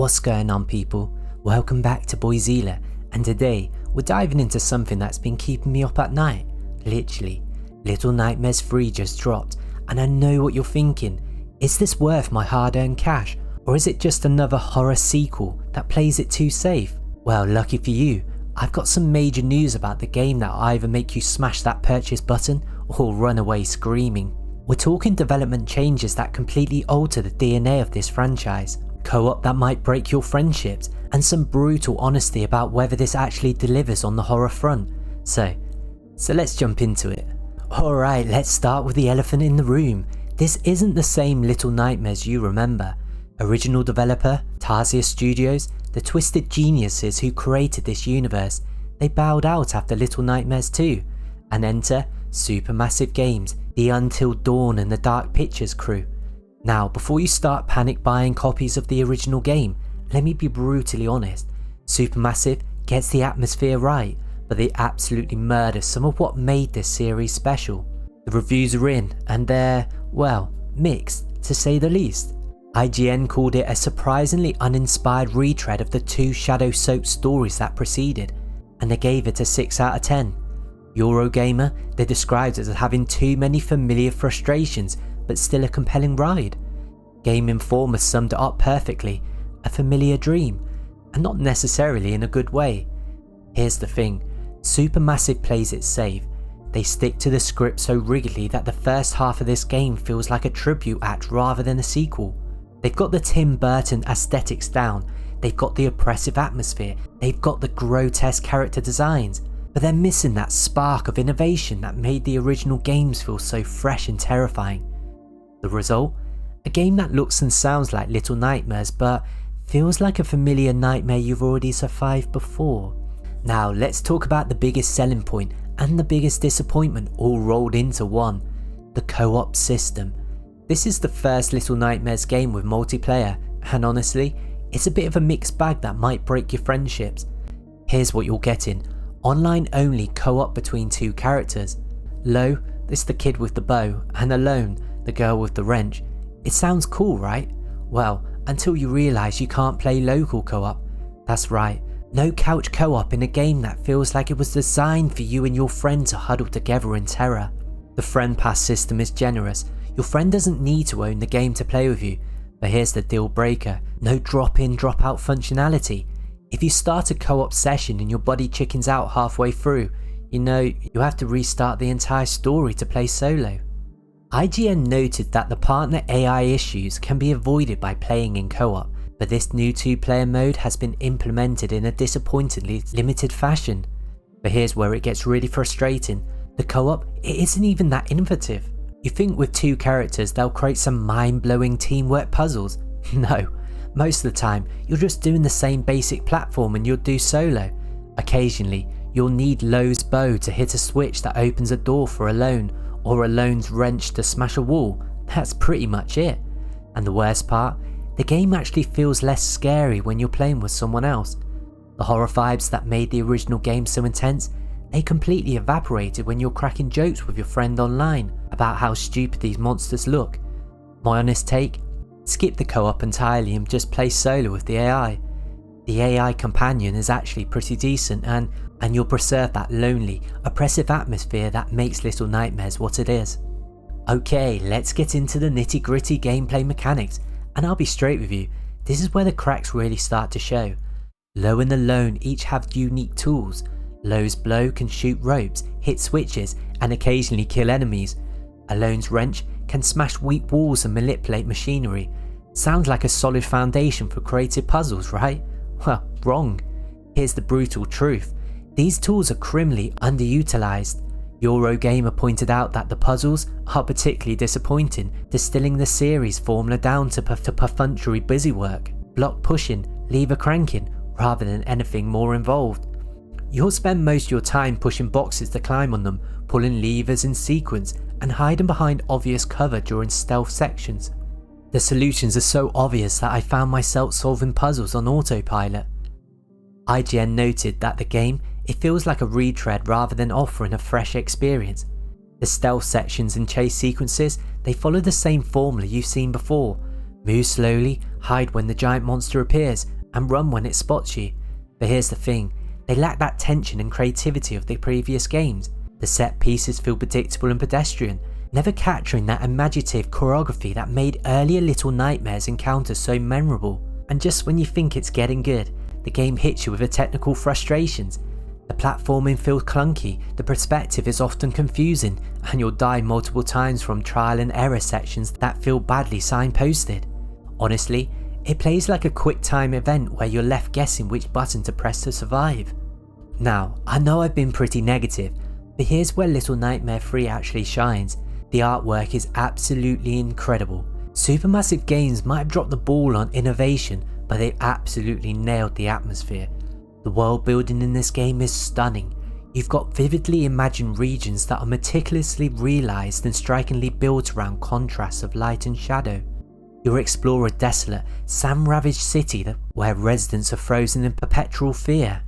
What's going on, people? Welcome back to Boyzilla, and today we're diving into something that's been keeping me up at night. Literally, Little Nightmares 3 just dropped, and I know what you're thinking. Is this worth my hard-earned cash, or is it just another horror sequel that plays it too safe? Well, lucky for you, I've got some major news about the game that'll either make you smash that purchase button or run away screaming. We're talking development changes that completely alter the DNA of this franchise, co-op that might break your friendships, and some brutal honesty about whether this actually delivers on the horror front. So let's jump into it. Alright, let's start with the elephant in the room. This isn't the same Little Nightmares you remember. Original developer, Tarsier Studios, the twisted geniuses who created this universe, they bowed out after Little Nightmares 2, and enter Supermassive Games, the Until Dawn and the Dark Pictures crew. Now, before you start panic buying copies of the original game, let me be brutally honest. Supermassive gets the atmosphere right, but they absolutely murder some of what made this series special. The reviews are in, and they're, well, mixed to say the least. IGN called it a surprisingly uninspired retread of the two shadow-soaked stories that preceded, and they gave it a 6 out of 10. Eurogamer, they described it as having too many familiar frustrations but still a compelling ride. Game Informer summed it up perfectly, a familiar dream, and not necessarily in a good way. Here's the thing, Supermassive plays it safe. They stick to the script so rigidly that the first half of this game feels like a tribute act rather than a sequel. They've got the Tim Burton aesthetics down, they've got the oppressive atmosphere, they've got the grotesque character designs, but they're missing that spark of innovation that made the original games feel so fresh and terrifying. The result? A game that looks and sounds like Little Nightmares but feels like a familiar nightmare you've already survived before. Now let's talk about the biggest selling point and the biggest disappointment all rolled into one, the co-op system. This is the first Little Nightmares game with multiplayer, and honestly, it's a bit of a mixed bag that might break your friendships. Here's what you're getting, online only co-op between two characters. Lo, this the kid with the bow, and Alone, the girl with the wrench. It sounds cool, right? Well, until you realise you can't play local co-op. That's right, no couch co-op in a game that feels like it was designed for you and your friend to huddle together in terror. The friend pass system is generous. Your friend doesn't need to own the game to play with you, but here's the deal breaker, no drop in drop out functionality. If you start a co-op session and your buddy chickens out halfway through, you have to restart the entire story to play solo. IGN noted that the partner AI issues can be avoided by playing in co-op, but this new 2-player mode has been implemented in a disappointingly limited fashion. But here's where it gets really frustrating, the co-op, it isn't even that innovative. You think with two characters they'll create some mind-blowing teamwork puzzles? No, most of the time you're just doing the same basic platform and you'll do solo. Occasionally you'll need Lo's bow to hit a switch that opens a door for Alone, or Alone's wrench to smash a wall. That's pretty much it. And the worst part, the game actually feels less scary when you're playing with someone else. The horror vibes that made the original game so intense, they completely evaporated when you're cracking jokes with your friend online about how stupid these monsters look. My honest take? Skip the co-op entirely and just play solo with the AI. The AI companion is actually pretty decent and you'll preserve that lonely, oppressive atmosphere that makes Little Nightmares what it is. Okay, let's get into the nitty gritty gameplay mechanics, and I'll be straight with you, this is where the cracks really start to show. Lo and Alone each have unique tools. Lo's blow can shoot ropes, hit switches, and occasionally kill enemies. Alone's wrench can smash weak walls and manipulate machinery. Sounds like a solid foundation for creative puzzles, right? Well, wrong. Here's the brutal truth. These tools are criminally underutilized. Eurogamer pointed out that the puzzles are particularly disappointing, distilling the series formula down to perfunctory busywork, block pushing, lever cranking, rather than anything more involved. You'll spend most of your time pushing boxes to climb on them, pulling levers in sequence, and hiding behind obvious cover during stealth sections. The solutions are so obvious that I found myself solving puzzles on autopilot. IGN noted that the game, it feels like a retread rather than offering a fresh experience. The stealth sections and chase sequences, they follow the same formula you've seen before. Move slowly, hide when the giant monster appears, and run when it spots you. But here's the thing, they lack that tension and creativity of the previous games. The set pieces feel predictable and pedestrian, never capturing that imaginative choreography that made earlier Little Nightmares encounters so memorable. And just when you think it's getting good, the game hits you with the technical frustrations. The platforming feels clunky, the perspective is often confusing, and you'll die multiple times from trial and error sections that feel badly signposted. Honestly, it plays like a quick time event where you're left guessing which button to press to survive. Now, I know I've been pretty negative, but here's where Little Nightmare 3 actually shines. The artwork is absolutely incredible. Supermassive Games might have dropped the ball on innovation, but they absolutely nailed the atmosphere. The world building in this game is stunning. You've got vividly imagined regions that are meticulously realised and strikingly built around contrasts of light and shadow. You'll explore a desolate, sand-ravaged city where residents are frozen in perpetual fear.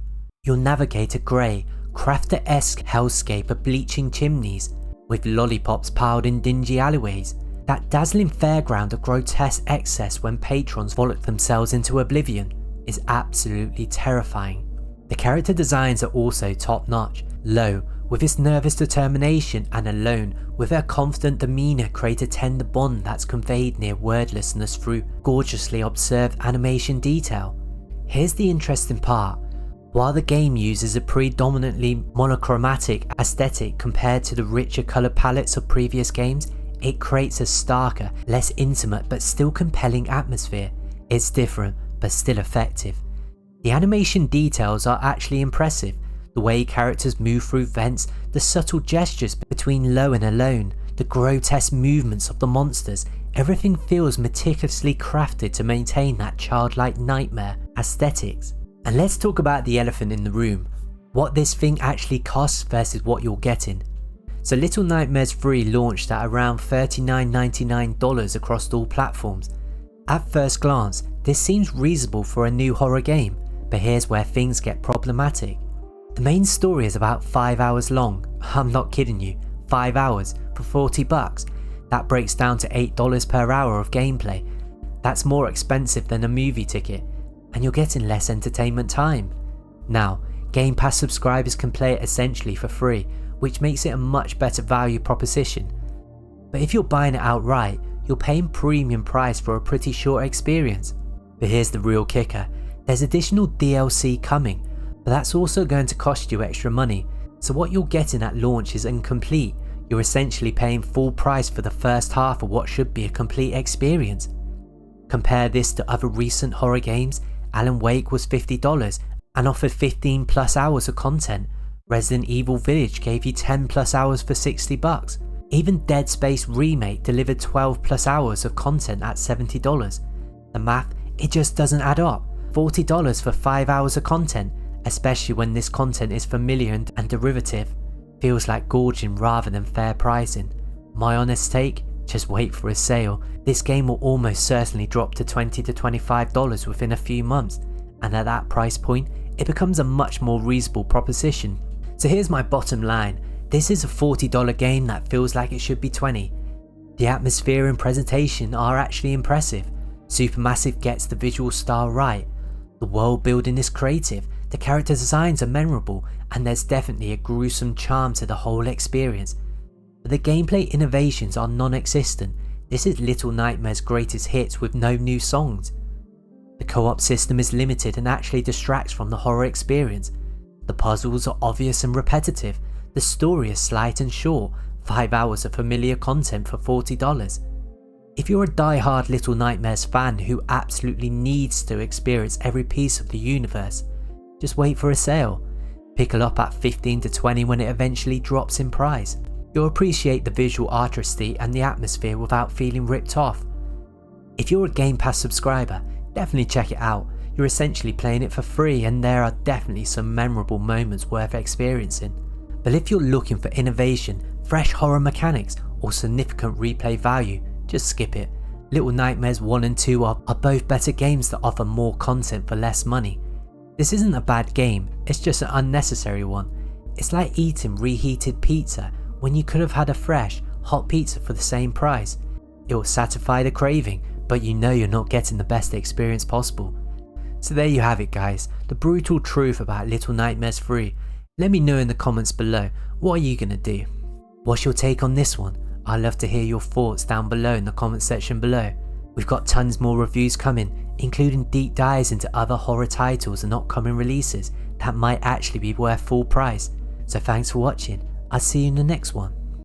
You'll navigate a grey, Crafter-esque hellscape of bleaching chimneys, with lollipops piled in dingy alleyways. That dazzling fairground of grotesque excess when patrons frolic themselves into oblivion is absolutely terrifying. The character designs are also top-notch. Lo, with its nervous determination, and Alone, with her confident demeanour, create a tender bond that's conveyed near wordlessness through gorgeously observed animation detail. Here's the interesting part. While the game uses a predominantly monochromatic aesthetic compared to the richer colour palettes of previous games, it creates a starker, less intimate but still compelling atmosphere. It's different, but still effective. The animation details are actually impressive. The way characters move through vents, the subtle gestures between Lo and Alone, the grotesque movements of the monsters, everything feels meticulously crafted to maintain that childlike nightmare aesthetics. And let's talk about the elephant in the room, what this thing actually costs versus what you're getting. So Little Nightmares 3 launched at around $39.99 across all platforms. At first glance, this seems reasonable for a new horror game, but here's where things get problematic. The main story is about 5 hours long. I'm not kidding you, 5 hours for $40. That breaks down to $8 per hour of gameplay. That's more expensive than a movie ticket, and you're getting less entertainment time. Now, Game Pass subscribers can play it essentially for free, which makes it a much better value proposition. But if you're buying it outright, you're paying premium price for a pretty short experience. But here's the real kicker, there's additional DLC coming, but that's also going to cost you extra money, so what you're getting at launch is incomplete. You're essentially paying full price for the first half of what should be a complete experience. Compare this to other recent horror games. Alan Wake was $50 and offered 15 plus hours of content. Resident Evil Village gave you 10 plus hours for $60. Even Dead Space Remake delivered 12 plus hours of content at $70. The math, it just doesn't add up. $40 for 5 hours of content, especially when this content is familiar and derivative, feels like gorging rather than fair pricing. My honest take, just wait for a sale. This game will almost certainly drop to $20 to $25 within a few months, and at that price point, it becomes a much more reasonable proposition. So here's my bottom line, this is a $40 game that feels like it should be $20. The atmosphere and presentation are actually impressive. Supermassive gets the visual style right. The world building is creative, the character designs are memorable, and there's definitely a gruesome charm to the whole experience. But the gameplay innovations are non-existent. This is Little Nightmares' greatest hits with no new songs. The co-op system is limited and actually distracts from the horror experience. The puzzles are obvious and repetitive. The story is slight and short, 5 hours of familiar content for $40. If you're a die-hard Little Nightmares fan who absolutely needs to experience every piece of the universe, just wait for a sale. Pick it up at $15 to $20 when it eventually drops in price. You'll appreciate the visual artistry and the atmosphere without feeling ripped off. If you're a Game Pass subscriber, definitely check it out. You're essentially playing it for free and there are definitely some memorable moments worth experiencing. But if you're looking for innovation, fresh horror mechanics, or significant replay value, just skip it. Little Nightmares 1 and 2 are both better games that offer more content for less money. This isn't a bad game, it's just an unnecessary one. It's like eating reheated pizza when you could have had a fresh, hot pizza for the same price. It will satisfy the craving, but you know you're not getting the best experience possible. So there you have it guys, the brutal truth about Little Nightmares 3. Let me know in the comments below, what are you gonna do? What's your take on this one? I'd love to hear your thoughts down below in the comment section below. We've got tons more reviews coming, including deep dives into other horror titles and upcoming releases that might actually be worth full price. So thanks for watching, I'll see you in the next one.